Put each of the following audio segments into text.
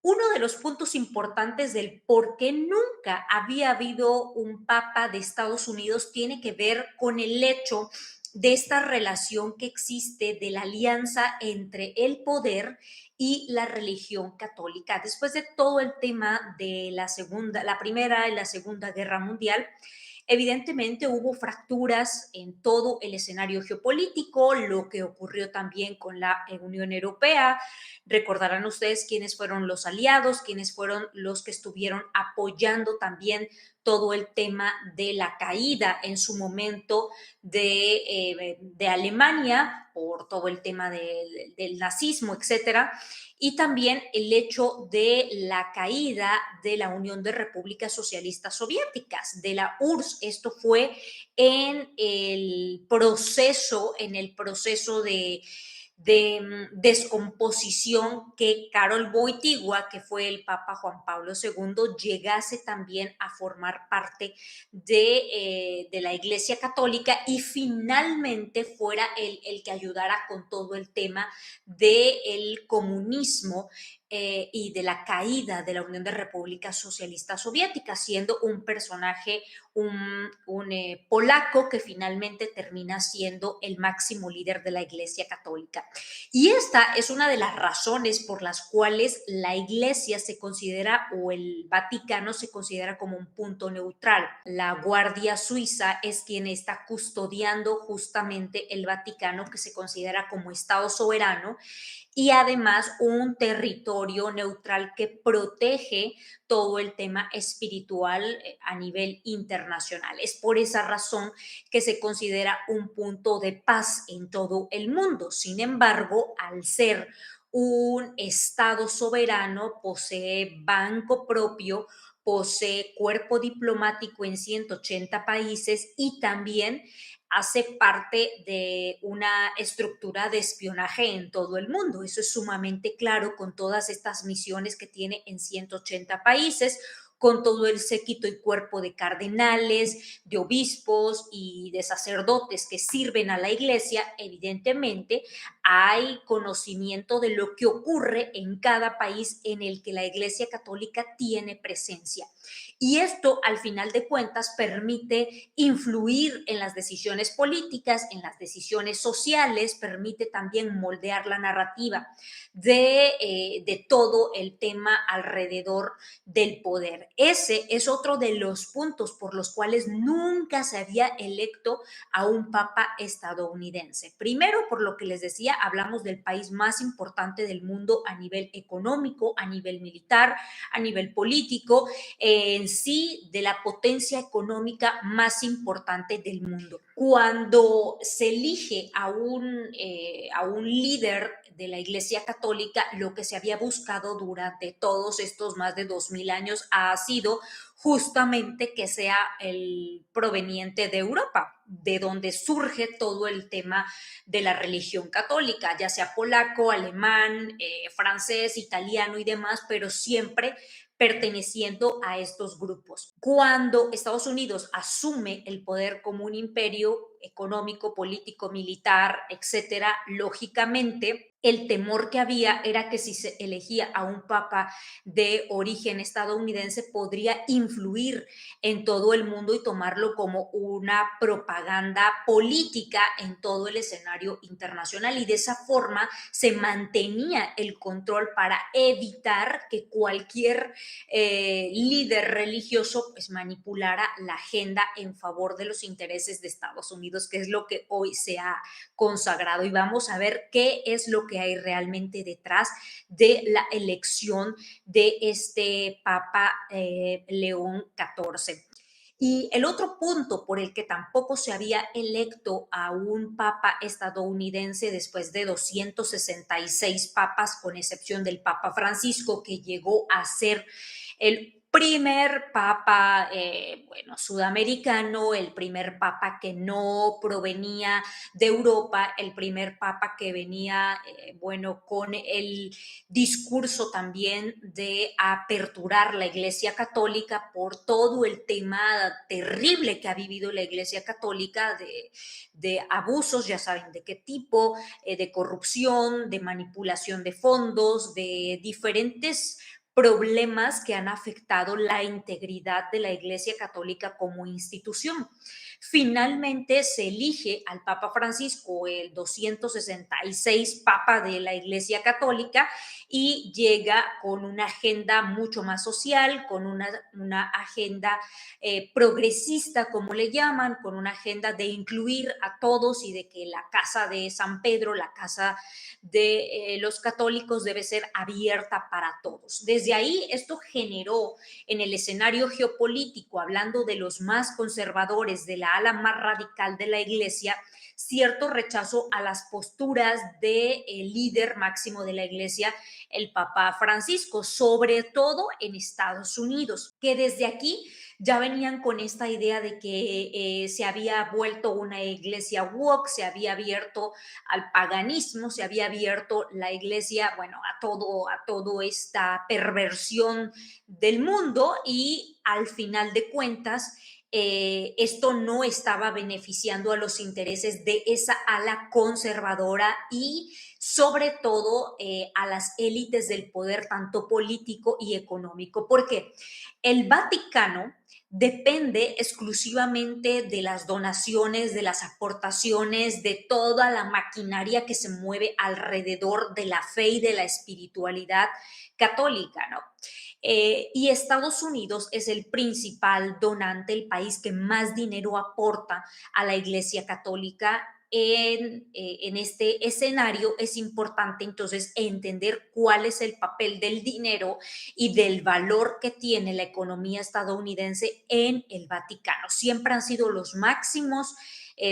Uno de los puntos importantes del por qué nunca había habido un papa de Estados Unidos tiene que ver con el hecho de esta relación que existe de la alianza entre el poder y la religión católica. Después de todo el tema de la primera y la segunda guerra mundial, evidentemente hubo fracturas en todo el escenario geopolítico, lo que ocurrió también con la Unión Europea. Recordarán ustedes quiénes fueron los aliados, quiénes fueron los que estuvieron apoyando también todo el tema de la caída en su momento de Alemania por todo el tema del nazismo, etcétera, y también el hecho de la caída de la Unión de Repúblicas Socialistas Soviéticas, de la URSS. Esto fue en el proceso de descomposición que Karol Wojtyła, que fue el Papa Juan Pablo II, llegase también a formar parte de la Iglesia Católica y finalmente fuera el que ayudara con todo el tema del comunismo y de la caída de la Unión de Repúblicas Socialistas Soviéticas, siendo un personaje, un polaco que finalmente termina siendo el máximo líder de la Iglesia Católica. Y esta es una de las razones por las cuales la Iglesia se considera o el Vaticano se considera como un punto neutral. La Guardia Suiza es quien está custodiando justamente el Vaticano, que se considera como Estado soberano y además un territorio neutral que protege todo el tema espiritual a nivel internacional. Es por esa razón que se considera un punto de paz en todo el mundo. Sin embargo, al ser un Estado soberano, posee banco propio, posee cuerpo diplomático en 180 países y también hace parte de una estructura de espionaje en todo el mundo. Eso es sumamente claro con todas estas misiones que tiene en 180 países, con todo el séquito y cuerpo de cardenales, de obispos y de sacerdotes que sirven a la iglesia. Evidentemente hay conocimiento de lo que ocurre en cada país en el que la iglesia católica tiene presencia. Y esto, al final de cuentas, permite influir en las decisiones políticas, en las decisiones sociales, permite también moldear la narrativa de todo el tema alrededor del poder. Ese es otro de los puntos por los cuales nunca se había electo a un papa estadounidense. Primero, por lo que les decía, hablamos del país más importante del mundo a nivel económico, a nivel militar, a nivel político, en sí de la potencia económica más importante del mundo. Cuando se elige a un líder de la Iglesia Católica, lo que se había buscado durante todos estos más de 2000 años ha sido justamente que sea el proveniente de Europa, de donde surge todo el tema de la religión católica, ya sea polaco, alemán, francés, italiano y demás, pero siempre perteneciendo a estos grupos. Cuando Estados Unidos asume el poder como un imperio económico, político, militar, etcétera, lógicamente el temor que había era que si se elegía a un papa de origen estadounidense podría influir en todo el mundo y tomarlo como una propaganda política en todo el escenario internacional y de esa forma se mantenía el control para evitar que cualquier líder religioso pues manipulara la agenda en favor de los intereses de Estados Unidos, que es lo que hoy se ha consagrado. Y vamos a ver qué es lo que hay realmente detrás de la elección de este Papa León XIV. Y el otro punto por el que tampoco se había electo a un papa estadounidense después de 266 papas, con excepción del Papa Francisco, que llegó a ser el primer papa, bueno, sudamericano, el primer papa que no provenía de Europa, el primer papa que venía, bueno, con el discurso también de aperturar la Iglesia Católica por todo el tema terrible que ha vivido la Iglesia Católica de abusos, ya saben de qué tipo, de corrupción, de manipulación de fondos, de diferentes problemas que han afectado la integridad de la Iglesia Católica como institución. Finalmente se elige al Papa Francisco, el 266 Papa de la Iglesia Católica, y llega con una agenda mucho más social, con una agenda progresista, como le llaman, con una agenda de incluir a todos y de que la casa de San Pedro, la casa de los católicos, debe ser abierta para todos. Desde ahí esto generó en el escenario geopolítico, hablando de los más conservadores, de la ala más radical de la Iglesia, cierto rechazo a las posturas del líder máximo de la Iglesia, el Papa Francisco, sobre todo en Estados Unidos, que desde aquí ya venían con esta idea de que se había vuelto una iglesia woke, se había abierto al paganismo, se había abierto la iglesia, bueno, a todo esta perversión del mundo, y al final de cuentas esto no estaba beneficiando a los intereses de esa ala conservadora y sobre todo a las élites del poder, tanto político y económico, porque el Vaticano depende exclusivamente de las donaciones, de las aportaciones, de toda la maquinaria que se mueve alrededor de la fe y de la espiritualidad católica, ¿no? Y Estados Unidos es el principal donante, el país que más dinero aporta a la Iglesia Católica. En este escenario es importante entonces entender cuál es el papel del dinero y del valor que tiene la economía estadounidense en el Vaticano. Siempre han sido los máximos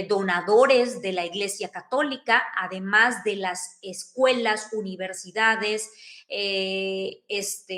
donadores de la Iglesia Católica, además de las escuelas, universidades,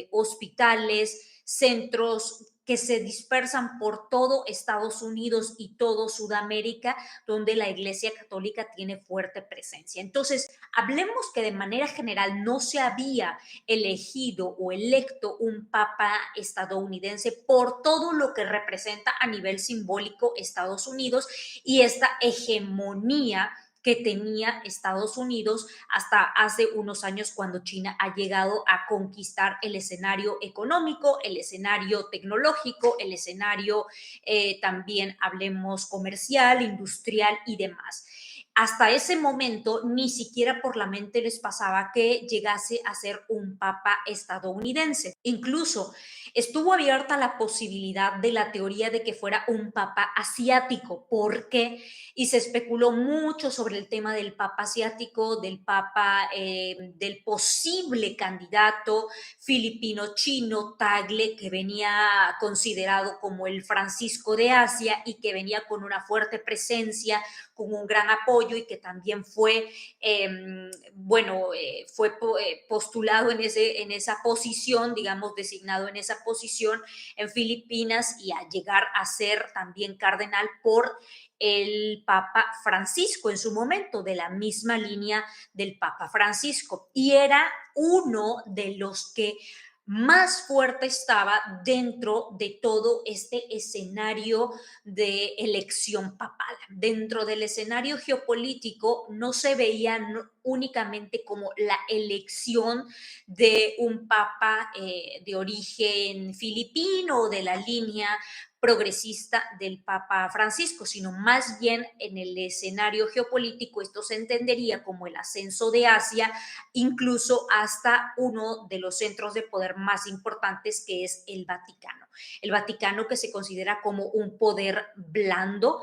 hospitales, centros que se dispersan por todo Estados Unidos y todo Sudamérica, donde la Iglesia Católica tiene fuerte presencia. Entonces, hablemos que de manera general no se había elegido o electo un papa estadounidense por todo lo que representa a nivel simbólico Estados Unidos y esta hegemonía que tenía Estados Unidos hasta hace unos años, cuando China ha llegado a conquistar el escenario económico, el escenario tecnológico, el escenario también, hablemos, comercial, industrial y demás. Hasta ese momento ni siquiera por la mente les pasaba que llegase a ser un papa estadounidense. Incluso estuvo abierta la posibilidad de la teoría de que fuera un papa asiático. ¿Por qué? Y se especuló mucho sobre el tema del papa asiático, del papa, del posible candidato filipino-chino Tagle, que venía considerado como el Francisco de Asia y que venía con una fuerte presencia, con un gran apoyo, y que también fue, fue postulado en esa posición, digamos, designado en esa posición en Filipinas, y a llegar a ser también cardenal por el Papa Francisco en su momento, de la misma línea del Papa Francisco, y era uno de los que más fuerte estaba dentro de todo este escenario de elección papal. Dentro del escenario geopolítico no se veía únicamente como la elección de un papa de origen filipino o de la línea progresista del Papa Francisco, sino más bien en el escenario geopolítico esto se entendería como el ascenso de Asia, incluso hasta uno de los centros de poder más importantes, que es el Vaticano. El Vaticano, que se considera como un poder blando,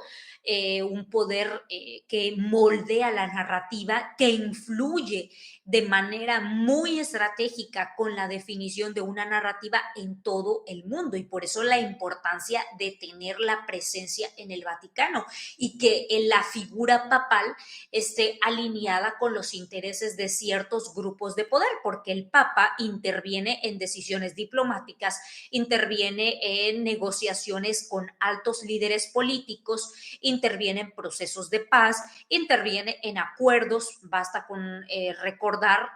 un poder que moldea la narrativa, que influye de manera muy estratégica con la definición de una narrativa en todo el mundo, y por eso la importancia de tener la presencia en el Vaticano y que en la figura papal esté alineada con los intereses de ciertos grupos de poder, porque el Papa interviene en decisiones diplomáticas, interviene en negociaciones con altos líderes políticos, interviene en procesos de paz, interviene en acuerdos. Basta con recordar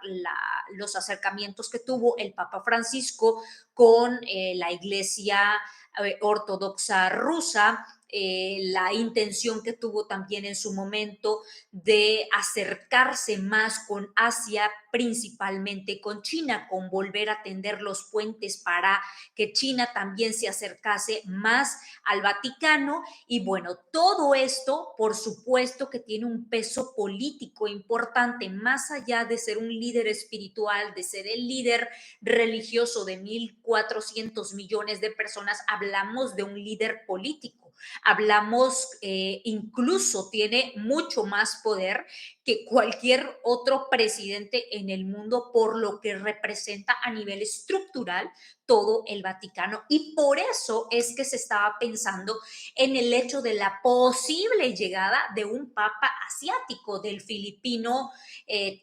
los acercamientos que tuvo el Papa Francisco con la Iglesia ortodoxa rusa, la intención que tuvo también en su momento de acercarse más con Asia, principalmente con China, con volver a tender los puentes para que China también se acercase más al Vaticano. Y bueno, todo esto, por supuesto, que tiene un peso político importante, más allá de ser un líder espiritual, de ser el líder religioso de 1.400 millones de personas. Hablamos de un líder político. Hablamos, incluso tiene mucho más poder que cualquier otro presidente en el mundo, por lo que representa a nivel estructural todo el Vaticano. Y por eso es que se estaba pensando en el hecho de la posible llegada de un papa asiático, del filipino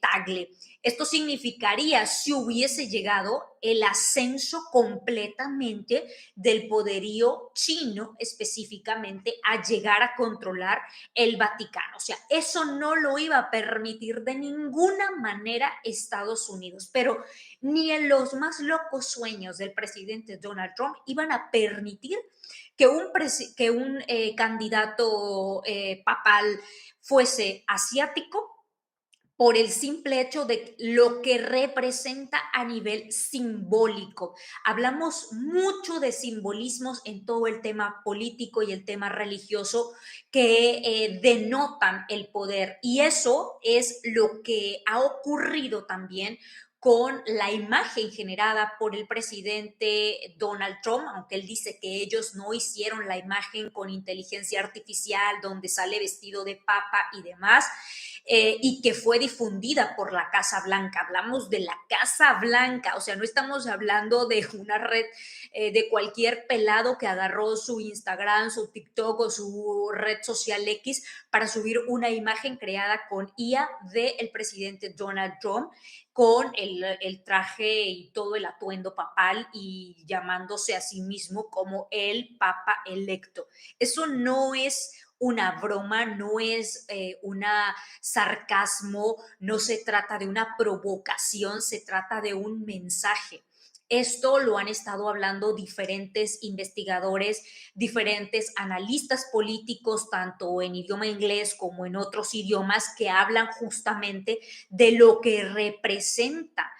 Tagle. Esto significaría, si hubiese llegado, el ascenso completamente del poderío chino, específicamente, a llegar a controlar el Vaticano. O sea, eso no lo iba a permitir de ninguna manera Estados Unidos, pero ni en los más locos sueños del presidente Donald Trump iban a permitir que un candidato papal fuese asiático, por el simple hecho de lo que representa a nivel simbólico. Hablamos mucho de simbolismos en todo el tema político y el tema religioso que denotan el poder, y eso es lo que ha ocurrido también con la imagen generada por el presidente Donald Trump, aunque él dice que ellos no hicieron la imagen con inteligencia artificial, donde sale vestido de papa y demás, y que fue difundida por la Casa Blanca. Hablamos de la Casa Blanca, o sea, no estamos hablando de una red de cualquier pelado que agarró su Instagram, su TikTok o su red social X para subir una imagen creada con IA del presidente Donald Trump, con el traje y todo el atuendo papal, y llamándose a sí mismo como el papa electo. Eso no es una broma, no es una sarcasmo, no se trata de una provocación, se trata de un mensaje. Esto lo han estado hablando diferentes investigadores, diferentes analistas políticos, tanto en idioma inglés como en otros idiomas, que hablan justamente de lo que representa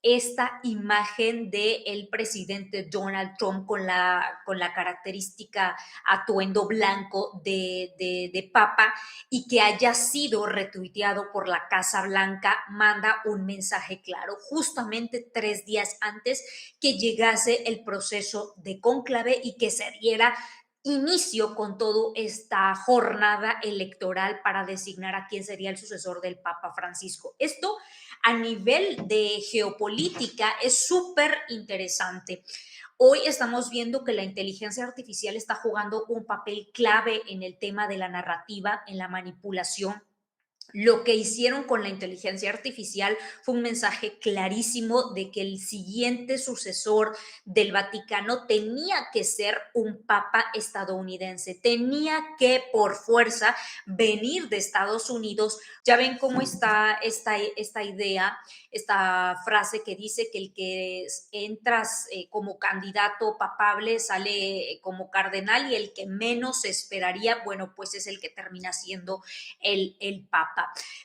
esta imagen del presidente Donald Trump con la característica atuendo blanco de papa, y que haya sido retuiteado por la Casa Blanca, manda un mensaje claro, justamente 3 días antes que llegase el proceso de cónclave y que se diera inicio con toda esta jornada electoral para designar a quién sería el sucesor del Papa Francisco. Esto a nivel de geopolítica es súper interesante. Hoy estamos viendo que la inteligencia artificial está jugando un papel clave en el tema de la narrativa, en la manipulación. Lo que hicieron con la inteligencia artificial fue un mensaje clarísimo de que el siguiente sucesor del Vaticano tenía que ser un papa estadounidense, tenía que por fuerza venir de Estados Unidos. Ya ven cómo está esta idea, esta frase que dice que el que entras como candidato papable sale como cardenal, y el que menos esperaría, bueno, pues es el que termina siendo el Papa.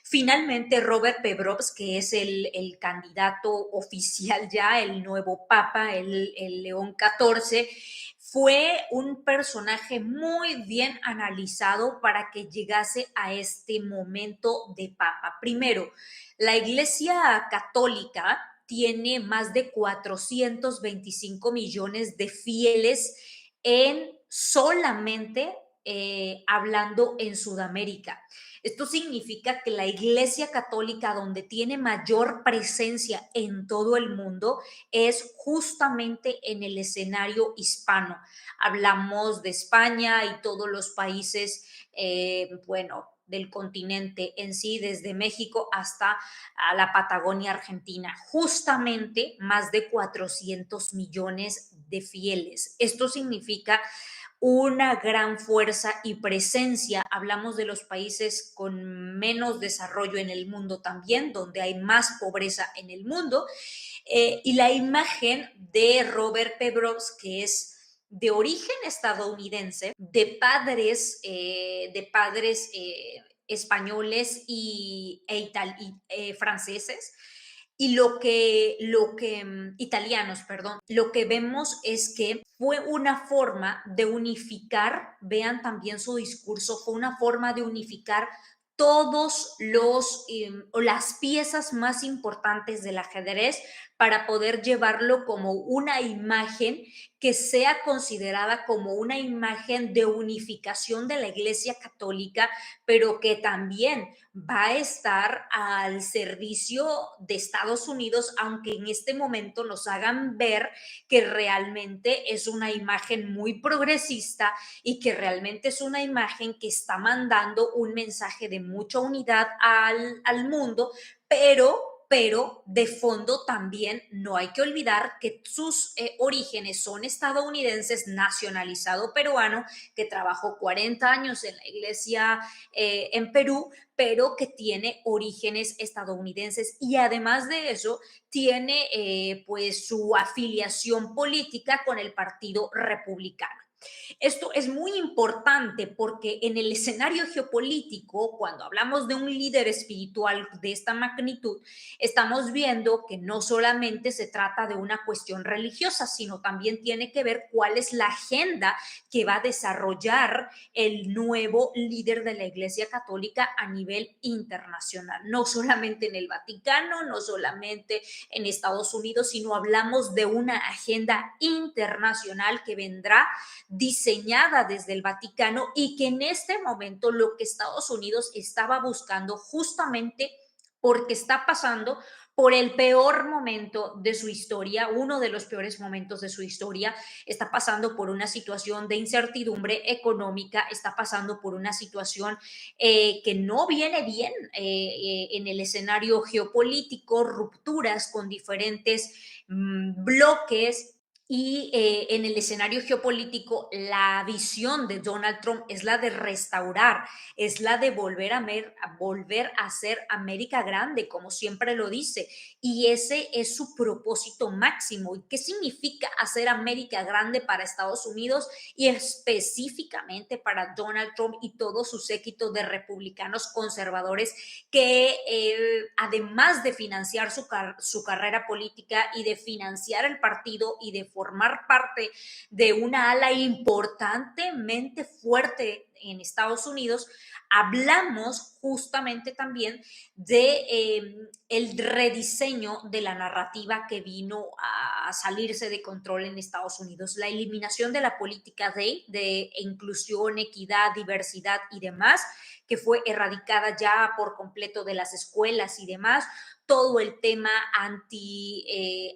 Finalmente, Robert Pebrops, que es el candidato oficial ya, el nuevo Papa, el León XIV, fue un personaje muy bien analizado para que llegase a este momento de Papa. Primero, la Iglesia Católica tiene más de 425 millones de fieles en solamente hablando en Sudamérica. Esto significa que la Iglesia Católica, donde tiene mayor presencia en todo el mundo, es justamente en el escenario hispano. Hablamos de España y todos los países, bueno, del continente en sí, desde México hasta a la Patagonia Argentina. Justamente más de 400 millones de fieles. Esto significa una gran fuerza y presencia. Hablamos de los países con menos desarrollo en el mundo también, donde hay más pobreza en el mundo. Y la imagen de Robert Pebrops, que es de origen estadounidense, de padres españoles y franceses, y italianos, perdón, lo que vemos es que fue una forma de unificar, vean también su discurso, fue una forma de unificar todos o las piezas más importantes del ajedrez para poder llevarlo como una imagen que sea considerada como una imagen de unificación de la Iglesia Católica, pero que también va a estar al servicio de Estados Unidos, aunque en este momento nos hagan ver que realmente es una imagen muy progresista y que realmente es una imagen que está mandando un mensaje de mucha unidad al mundo, pero de fondo también no hay que olvidar que sus orígenes son estadounidenses, nacionalizado peruano, que trabajó 40 años en la iglesia en Perú, pero que tiene orígenes estadounidenses y además de eso tiene pues su afiliación política con el Partido Republicano. Esto es muy importante porque en el escenario geopolítico, cuando hablamos de un líder espiritual de esta magnitud, estamos viendo que no solamente se trata de una cuestión religiosa, sino también tiene que ver cuál es la agenda que va a desarrollar el nuevo líder de la Iglesia Católica a nivel internacional, no solamente en el Vaticano, no solamente en Estados Unidos, sino hablamos de una agenda internacional que vendrá diseñada desde el Vaticano y que en este momento lo que Estados Unidos estaba buscando justamente porque está pasando por el peor momento de su historia, uno de los peores momentos de su historia, está pasando por una situación de incertidumbre económica, está pasando por una situación que no viene bien en el escenario geopolítico, rupturas con diferentes bloques y en el escenario geopolítico, la visión de Donald Trump es la de restaurar, es la de volver a ser América grande, como siempre lo dice. Y ese es su propósito máximo. ¿Y qué significa hacer América grande para Estados Unidos y específicamente para Donald Trump y todo su séquito de republicanos conservadores que además de financiar su carrera política y de financiar el partido y de formar parte de una ala importantemente fuerte en Estados Unidos, hablamos justamente también de el rediseño de la narrativa que vino a salirse de control en Estados Unidos, la eliminación de la política de inclusión, equidad, diversidad y demás, que fue erradicada ya por completo de las escuelas y demás, todo el tema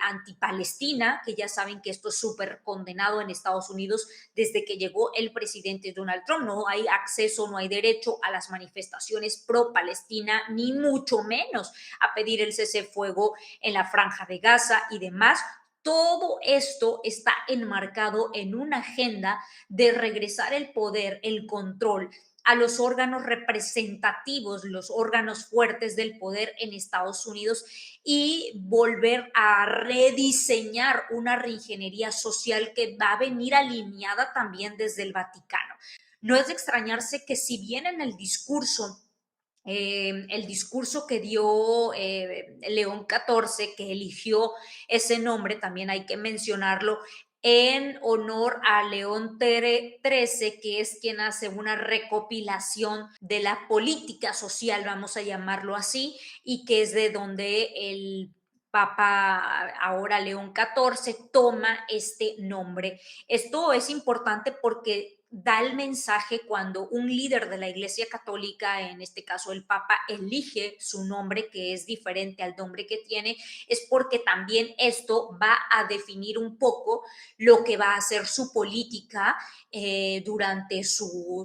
anti-Palestina, que ya saben que esto es súper condenado en Estados Unidos desde que llegó el presidente Donald Trump. No hay acceso, no hay derecho a las manifestaciones pro-Palestina, ni mucho menos a pedir el cese fuego en la franja de Gaza y demás. Todo esto está enmarcado en una agenda de regresar el poder, el control a los órganos representativos, los órganos fuertes del poder en Estados Unidos y volver a rediseñar una reingeniería social que va a venir alineada también desde el Vaticano. No es de extrañarse que si bien en el discurso que dio León XIV, que eligió ese nombre, también hay que mencionarlo, en honor a León XIII, que es quien hace una recopilación de la política social, vamos a llamarlo así, y que es de donde el Papa, ahora León XIV, toma este nombre. Esto es importante porque da el mensaje cuando un líder de la Iglesia Católica, en este caso el Papa, elige su nombre que es diferente al nombre que tiene, es porque también esto va a definir un poco lo que va a ser su política durante su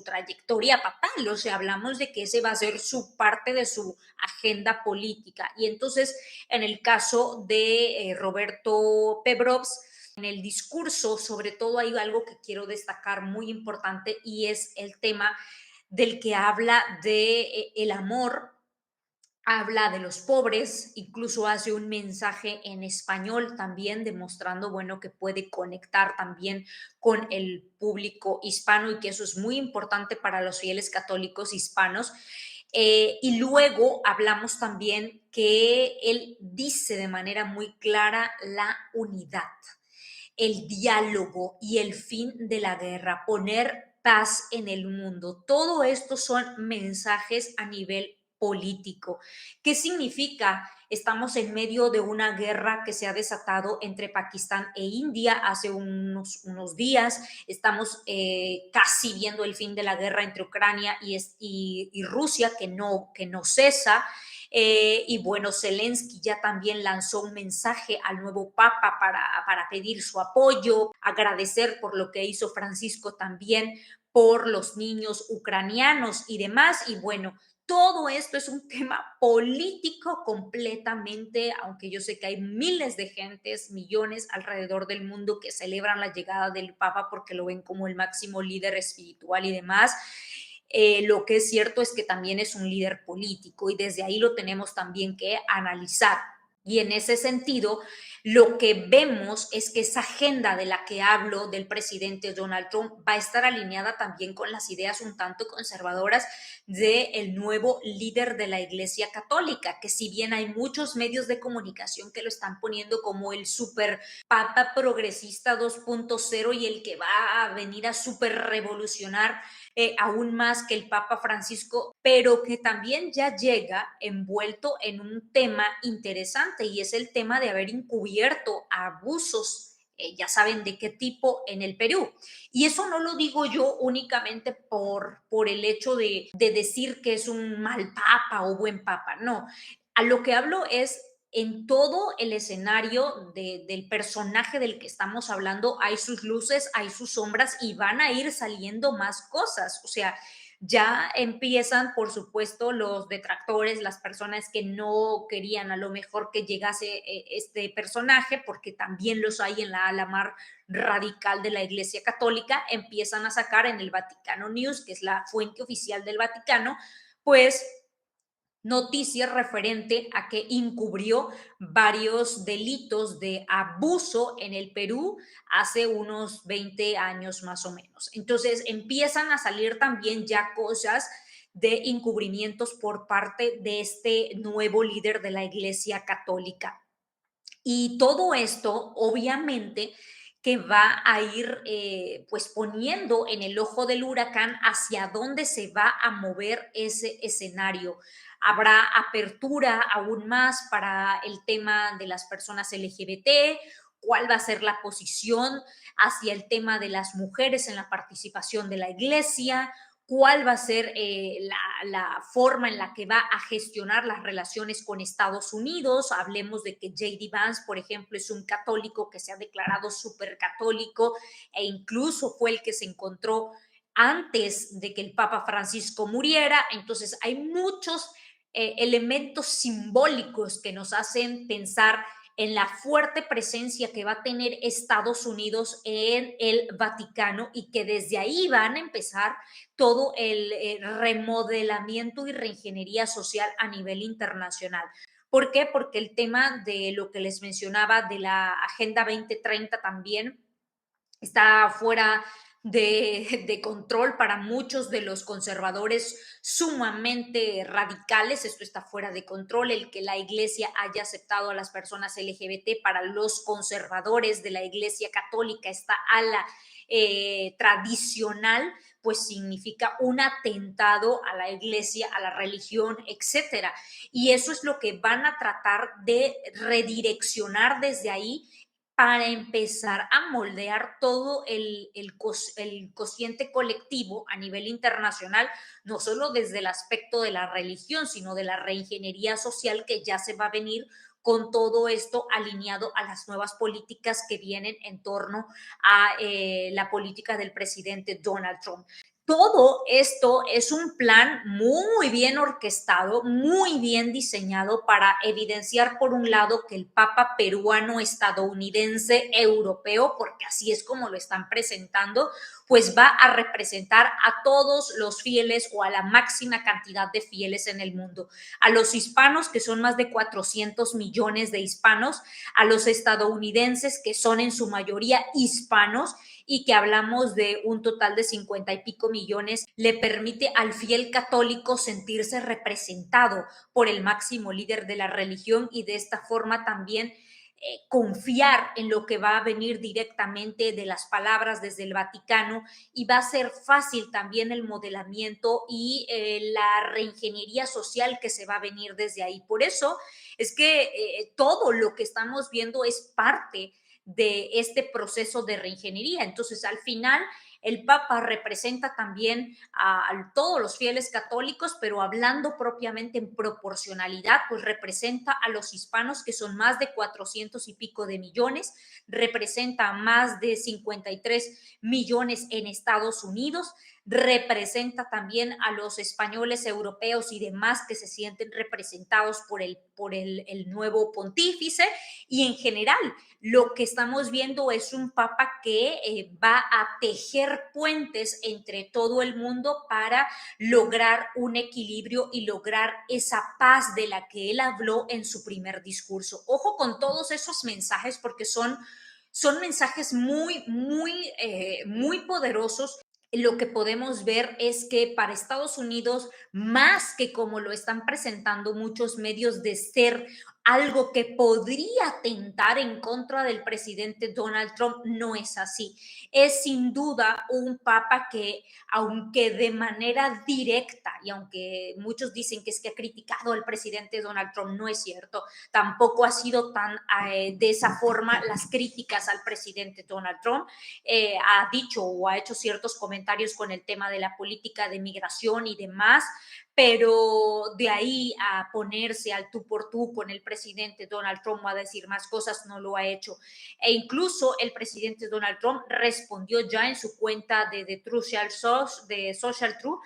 trayectoria papal. O sea, hablamos de que ese va a ser su parte de su agenda política. Y entonces, en el caso de Roberto Pebrovs, en el discurso, sobre todo hay algo que quiero destacar muy importante y es el tema del que habla de el amor habla de los pobres, incluso hace un mensaje en español también, demostrando, bueno, que puede conectar también con el público hispano y que eso es muy importante para los fieles católicos hispanos. Y luego hablamos también que él dice de manera muy clara la unidad, el diálogo y el fin de la guerra, poner paz en el mundo. Todo esto son mensajes a nivel político. ¿Qué significa? Estamos en medio de una guerra que se ha desatado entre Pakistán e India hace unos días. Estamos casi viendo el fin de la guerra entre Ucrania y Rusia, que no cesa. Y bueno, Zelensky ya también lanzó un mensaje al nuevo Papa para pedir su apoyo, agradecer por lo que hizo Francisco también por los niños ucranianos y demás. Y bueno, todo esto es un tema político completamente, aunque yo sé que hay miles de gentes, millones alrededor del mundo que celebran la llegada del Papa porque lo ven como el máximo líder espiritual y demás. Lo que es cierto es que también es un líder político y desde ahí lo tenemos también que analizar. Y en ese sentido, lo que vemos es que esa agenda de la que hablo del presidente Donald Trump va a estar alineada también con las ideas un tanto conservadoras del nuevo líder de la Iglesia Católica, que si bien hay muchos medios de comunicación que lo están poniendo como el super papa progresista 2.0 y el que va a venir a super revolucionar aún más que el Papa Francisco, pero que también ya llega envuelto en un tema interesante y es el tema de haber encubierto abusos. Ya saben de qué tipo en el Perú. Y eso no lo digo yo únicamente por el hecho de decir que es un mal papa o buen papa, no. A lo que hablo es en todo el escenario del personaje del que estamos hablando, hay sus luces, hay sus sombras y van a ir saliendo más cosas. O sea, ya empiezan, por supuesto, los detractores, las personas que no querían a lo mejor que llegase este personaje, porque también los hay en la ala más radical de la Iglesia Católica, empiezan a sacar en el Vaticano News, que es la fuente oficial del Vaticano, pues noticias referente a que encubrió varios delitos de abuso en el Perú hace unos 20 años más o menos. Entonces empiezan a salir también ya cosas de encubrimientos por parte de este nuevo líder de la Iglesia Católica. Y todo esto, obviamente, que va a ir pues poniendo en el ojo del huracán hacia dónde se va a mover ese escenario. Habrá apertura aún más para el tema de las personas LGBT, cuál va a ser la posición hacia el tema de las mujeres en la participación de la iglesia, cuál va a ser la forma en la que va a gestionar las relaciones con Estados Unidos. Hablemos de que J.D. Vance, por ejemplo, es un católico que se ha declarado súper católico e incluso fue el que se encontró antes de que el Papa Francisco muriera. Entonces, hay muchos elementos simbólicos que nos hacen pensar en la fuerte presencia que va a tener Estados Unidos en el Vaticano y que desde ahí van a empezar todo el remodelamiento y reingeniería social a nivel internacional. ¿Por qué? Porque el tema de lo que les mencionaba de la Agenda 2030 también está fuera de control para muchos de los conservadores sumamente radicales. Esto está fuera de control. El que la iglesia haya aceptado a las personas LGBT para los conservadores de la iglesia católica, esta ala tradicional, pues significa un atentado a la iglesia, a la religión, etcétera. Y eso es lo que van a tratar de redireccionar desde ahí para empezar a moldear todo el cociente colectivo a nivel internacional, no solo desde el aspecto de la religión, sino de la reingeniería social que ya se va a venir con todo esto alineado a las nuevas políticas que vienen en torno a la política del presidente Donald Trump. Todo esto es un plan muy bien orquestado, muy bien diseñado para evidenciar, por un lado, que el Papa peruano, estadounidense, europeo, porque así es como lo están presentando, pues va a representar a todos los fieles o a la máxima cantidad de fieles en el mundo, a los hispanos, que son más de 400 millones de hispanos, a los estadounidenses, que son en su mayoría hispanos, y que hablamos de un total de 50 y pico millones, le permite al fiel católico sentirse representado por el máximo líder de la religión y de esta forma también confiar en lo que va a venir directamente de las palabras desde el Vaticano, y va a ser fácil también el modelamiento y la reingeniería social que se va a venir desde ahí. Por eso es que todo lo que estamos viendo es parte de este proceso de reingeniería. Entonces, al final, el Papa representa también a todos los fieles católicos, pero hablando propiamente en proporcionalidad, pues representa a los hispanos, que son más de 400 y pico de millones, representa a más de 53 millones en Estados Unidos, representa también a los españoles, europeos y demás que se sienten representados por el nuevo pontífice, y en general lo que estamos viendo es un papa que va a tejer puentes entre todo el mundo para lograr un equilibrio y lograr esa paz de la que él habló en su primer discurso. Ojo con todos esos mensajes, porque son mensajes muy poderosos. Lo que podemos ver es que para Estados Unidos, más que como lo están presentando muchos medios, de ser algo que podría atentar en contra del presidente Donald Trump, no es así. Es sin duda un papa que, aunque de manera directa, y aunque muchos dicen que es que ha criticado al presidente Donald Trump, no es cierto, tampoco ha sido tan de esa forma las críticas al presidente Donald Trump. Ha dicho o ha hecho ciertos comentarios con el tema de la política de migración y demás, pero de ahí a ponerse al tú por tú con el presidente Donald Trump o a decir más cosas, no lo ha hecho. E incluso el presidente Donald Trump respondió ya en su cuenta de Truth de Social Truth,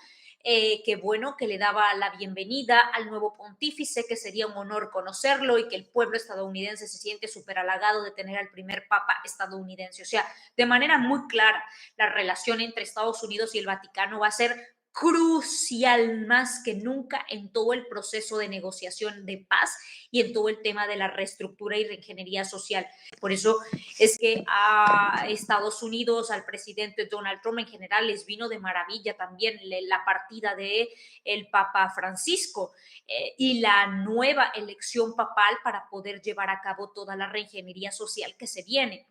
que bueno, que le daba la bienvenida al nuevo pontífice, que sería un honor conocerlo y que el pueblo estadounidense se siente súper halagado de tener al primer papa estadounidense. O sea, de manera muy clara, la relación entre Estados Unidos y el Vaticano va a ser crucial más que nunca en todo el proceso de negociación de paz y en todo el tema de la reestructura y reingeniería social. Por eso es que a Estados Unidos, al presidente Donald Trump en general, les vino de maravilla también la partida de el Papa Francisco y la nueva elección papal para poder llevar a cabo toda la reingeniería social que se viene.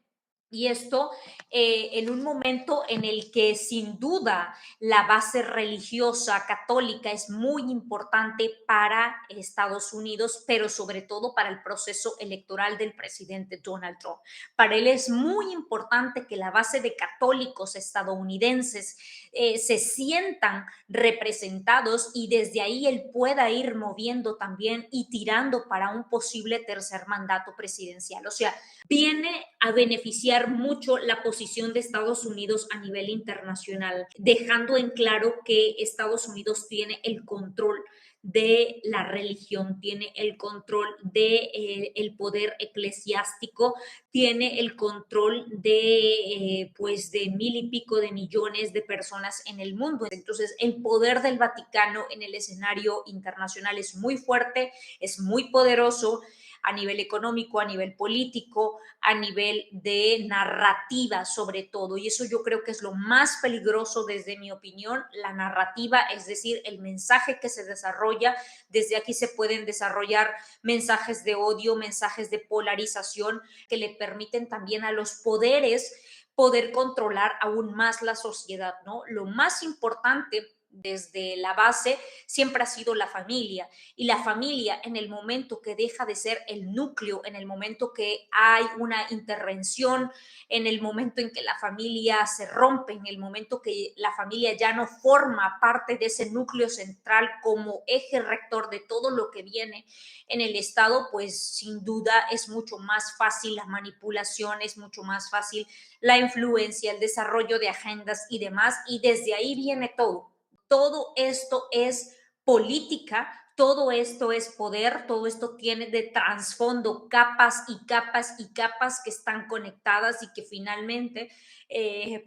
Y esto en un momento en el que sin duda la base religiosa católica es muy importante para Estados Unidos, pero sobre todo para el proceso electoral del presidente Donald Trump. Para él es muy importante que la base de católicos estadounidenses se sientan representados, y desde ahí él pueda ir moviendo también y tirando para un posible tercer mandato presidencial. O sea, viene a beneficiar mucho la posición de Estados Unidos a nivel internacional, dejando en claro que Estados Unidos tiene el control de la religión, tiene el control de el poder eclesiástico, tiene el control de pues de mil y pico de millones de personas en el mundo. Entonces, el poder del Vaticano en el escenario internacional es muy fuerte, es muy poderoso a nivel económico, a nivel político, a nivel de narrativa sobre todo. Y eso yo creo que es lo más peligroso desde mi opinión, la narrativa, es decir, el mensaje que se desarrolla. Desde aquí se pueden desarrollar mensajes de odio, mensajes de polarización que le permiten también a los poderes poder controlar aún más la sociedad, ¿no? Lo más importante desde la base siempre ha sido la familia. Y la familia, en el momento que deja de ser el núcleo, en el momento que hay una intervención, en el momento en que la familia se rompe, en el momento que la familia ya no forma parte de ese núcleo central como eje rector de todo lo que viene en el Estado, pues sin duda es mucho más fácil la manipulación, es mucho más fácil la influencia, el desarrollo de agendas y demás, y desde ahí viene todo. Todo esto es política, todo esto es poder, todo esto tiene de trasfondo capas y capas y capas que están conectadas y que finalmente,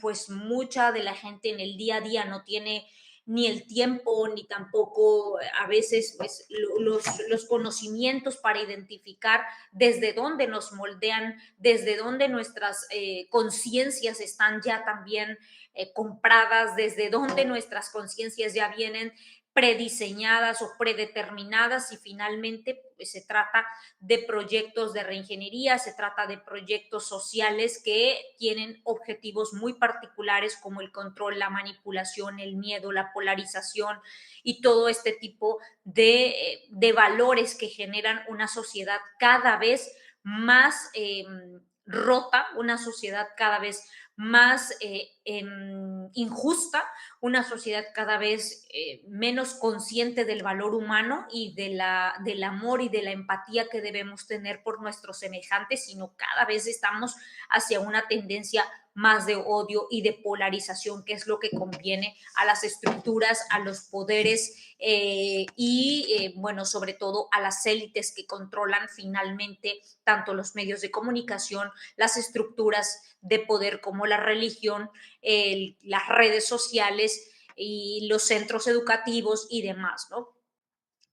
pues mucha de la gente en el día a día no tiene ni el tiempo, ni tampoco a veces pues, los conocimientos para identificar desde dónde nos moldean, desde dónde nuestras conciencias están ya también compradas, desde dónde nuestras conciencias ya vienen prediseñadas o predeterminadas y finalmente pues, se trata de proyectos de reingeniería, se trata de proyectos sociales que tienen objetivos muy particulares como el control, la manipulación, el miedo, la polarización y todo este tipo de valores que generan una sociedad cada vez más rota, una sociedad cada vez más injusta, una sociedad cada vez menos consciente del valor humano y del amor y de la empatía que debemos tener por nuestros semejantes, sino cada vez estamos hacia una tendencia más de odio y de polarización, que es lo que conviene a las estructuras, a los poderes bueno, sobre todo a las élites que controlan finalmente tanto los medios de comunicación, las estructuras de poder como la religión, las redes sociales y los centros educativos y demás, ¿no?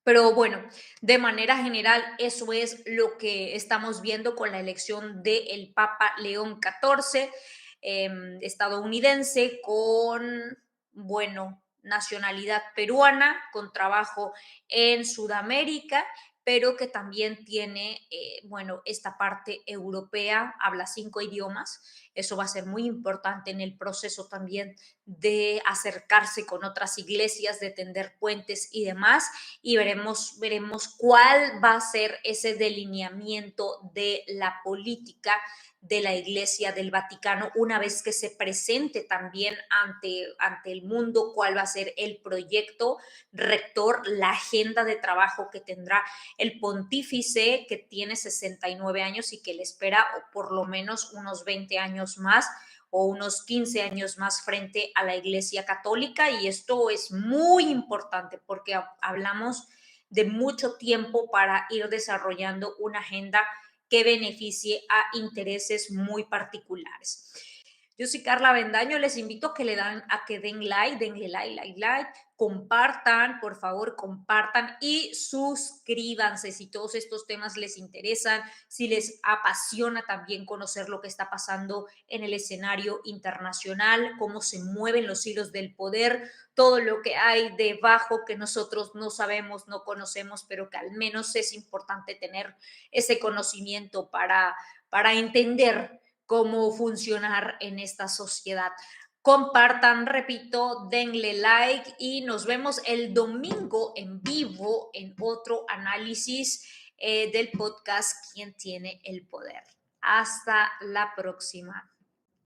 Pero bueno, de manera general, eso es lo que estamos viendo con la elección del Papa León XIV, estadounidense, con, bueno, nacionalidad peruana, con trabajo en Sudamérica, pero que también tiene, bueno, esta parte europea, habla 5 idiomas. Eso va a ser muy importante en el proceso también de acercarse con otras iglesias, de tender puentes y demás y veremos cuál va a ser ese delineamiento de la política de la Iglesia del Vaticano una vez que se presente también ante el mundo, cuál va a ser el proyecto rector, la agenda de trabajo que tendrá el pontífice que tiene 69 años y que le espera por lo menos unos 20 años más o unos 15 años más frente a la Iglesia Católica y esto es muy importante porque hablamos de mucho tiempo para ir desarrollando una agenda que beneficie a intereses muy particulares. Yo soy Carla Bendaño, les invito a que den like, denle like, compartan, por favor, compartan y suscríbanse si todos estos temas les interesan, si les apasiona también conocer lo que está pasando en el escenario internacional, cómo se mueven los hilos del poder, todo lo que hay debajo que nosotros no sabemos, no conocemos, pero que al menos es importante tener ese conocimiento para entender cómo funcionar en esta sociedad. Compartan, repito, denle like y nos vemos el domingo en vivo en otro análisis del podcast ¿Quién tiene el poder? Hasta la próxima.